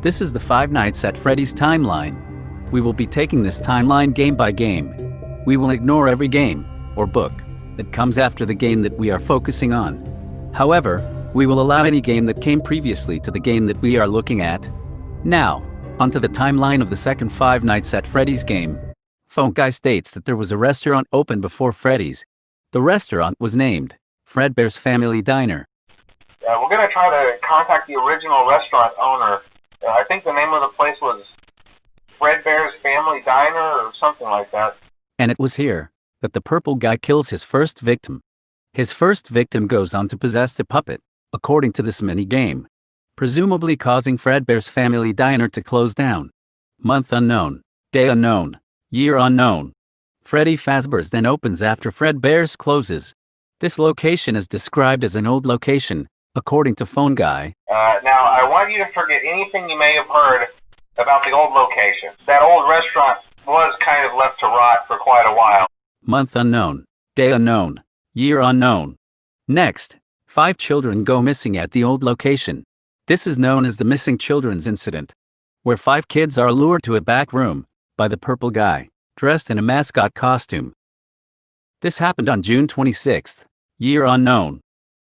This is the Five Nights at Freddy's timeline. We will be taking this timeline game by game. We will ignore every game, or book, that comes after the game that we are focusing on. However, we will allow any game that came previously to the game that we are looking at. Now, onto the timeline of the second Five Nights at Freddy's game. Phone Guy states that there was a restaurant open before Freddy's. The restaurant was named Fredbear's Family Diner. We're going to try to contact the original restaurant owner. I think the name of the place was Fredbear's Family Diner or something like that. And it was here that the purple guy kills his first victim. His first victim goes on to possess the puppet, according to this mini-game, presumably causing Fredbear's Family Diner to close down. Month unknown, day unknown, year unknown. Freddy Fazbear's then opens after Fredbear's closes. This location is described as an old location, according to Phone Guy. Now, I want you to forget anything you may have heard about the old location. That old restaurant was kind of left to rot for quite a while. Month unknown, day unknown, year unknown. Next, 5 children go missing at the old location. This is known as the Missing Children's Incident, where 5 kids are lured to a back room by the purple guy, dressed in a mascot costume. This happened on June 26th, year unknown.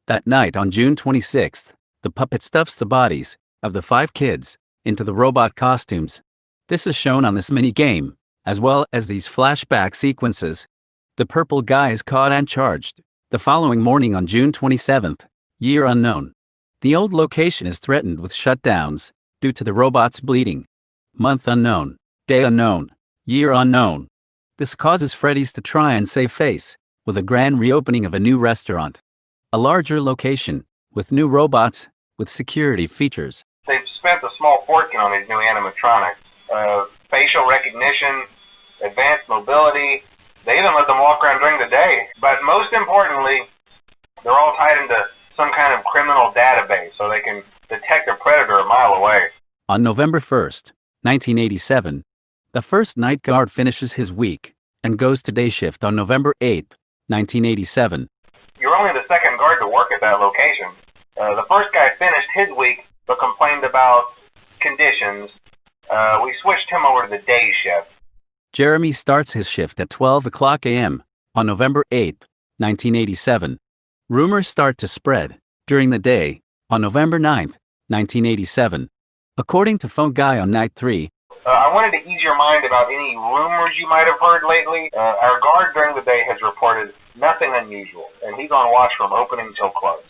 That night on June 26th, the puppet stuffs the bodies of the 5 kids into the robot costumes. This is shown on this mini-game, as well as these flashback sequences. The purple guy is caught and charged. The following morning on June 27th, year unknown. The old location is threatened with shutdowns due to the robots bleeding. Month unknown, day unknown, year unknown. This causes Freddy's to try and save face with a grand reopening of a new restaurant. A larger location, with new robots, with security features. They've spent a small fortune on these new animatronics. Facial recognition, advanced mobility. They even let them walk around during the day. But most importantly, they're all tied into some kind of criminal database so they can detect a predator a mile away. On November 1st, 1987, the first night guard finishes his week and goes to day shift on November 8th, 1987. You're only the second guard to work at that location. The first guy finished his week but complained about conditions. We switched him over to the day shift. Jeremy starts his shift at 12 o'clock a.m. on November 8th, 1987. Rumors start to spread during the day on November 9th, 1987. According to Phone Guy on night 3, I wanted to ease your mind about any rumors you might have heard lately. Our guard during the day has reported nothing unusual, and he's on watch from opening till close.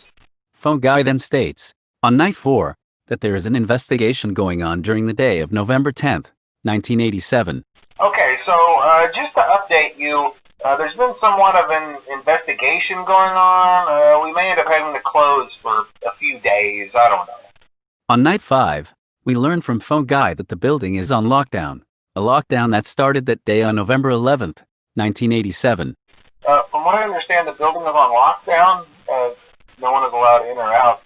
Phone Guy then states, on night 4, that there is an investigation going on during the day of November 10th, 1987. Okay, so just to update you, there's been somewhat of an investigation going on. We may end up having to close for a few days. I don't know. On night 5, we learn from Phone Guy that the building is on lockdown, a lockdown that started that day on November 11th, 1987. From what I understand, the building is on lockdown. No one is allowed in or out,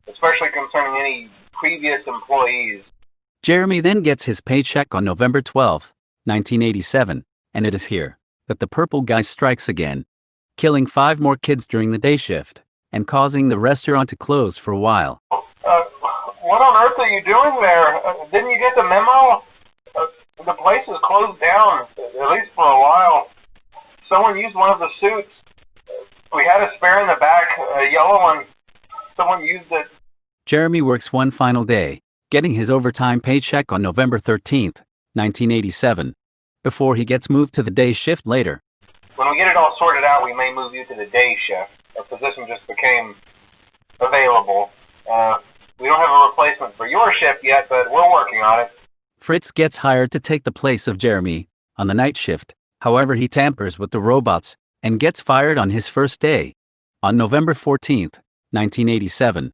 especially concerning any previous employees. Jeremy then gets his paycheck on November 12th, 1987, and it is here that the purple guy strikes again, killing 5 more kids during the day shift and causing the restaurant to close for a while. What on earth are you doing there? Didn't you get the memo? The place is closed down, at least for a while. Someone used one of the suits. We had a spare in the back, a yellow one. Someone used it. Jeremy works one final day, getting his overtime paycheck on November 13th, 1987, before he gets moved to the day shift later. When we get it all sorted out, we may move you to the day shift. A position just became available. We don't have a replacement for your shift yet, but we're working on it. Fritz gets hired to take the place of Jeremy on the night shift. However, he tampers with the robots and gets fired on his first day, on November 14th, 1987.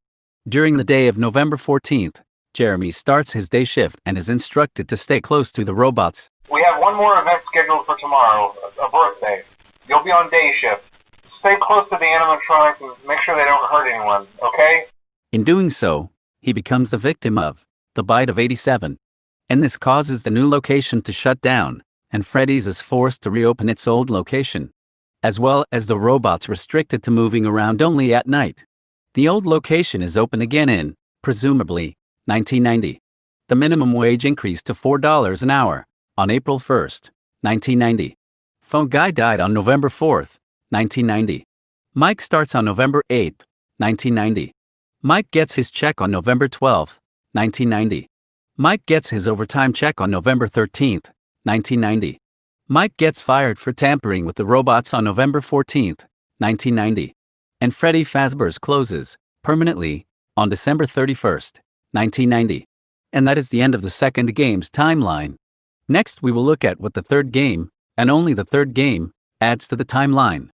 During the day of November 14th, Jeremy starts his day shift and is instructed to stay close to the robots. We have one more event scheduled for tomorrow, a birthday. You'll be on day shift. Stay close to the animatronics and make sure they don't hurt anyone, okay? In doing so, he becomes the victim of the bite of 87. And this causes the new location to shut down, and Freddy's is forced to reopen its old location, as well as the robots restricted to moving around only at night. The old location is open again in, presumably, 1990. The minimum wage increased to $4 an hour on April 1st, 1990. Phone guy died on November 4th, 1990. Mike starts on November 8th, 1990. Mike gets his check on November 12th, 1990. Mike gets his overtime check on November 13th, 1990. Mike gets fired for tampering with the robots on November 14th, 1990. And Freddy Fazbear's closes, permanently, on December 31st, 1990. And that is the end of the second game's timeline. Next we will look at what the third game, and only the third game, adds to the timeline.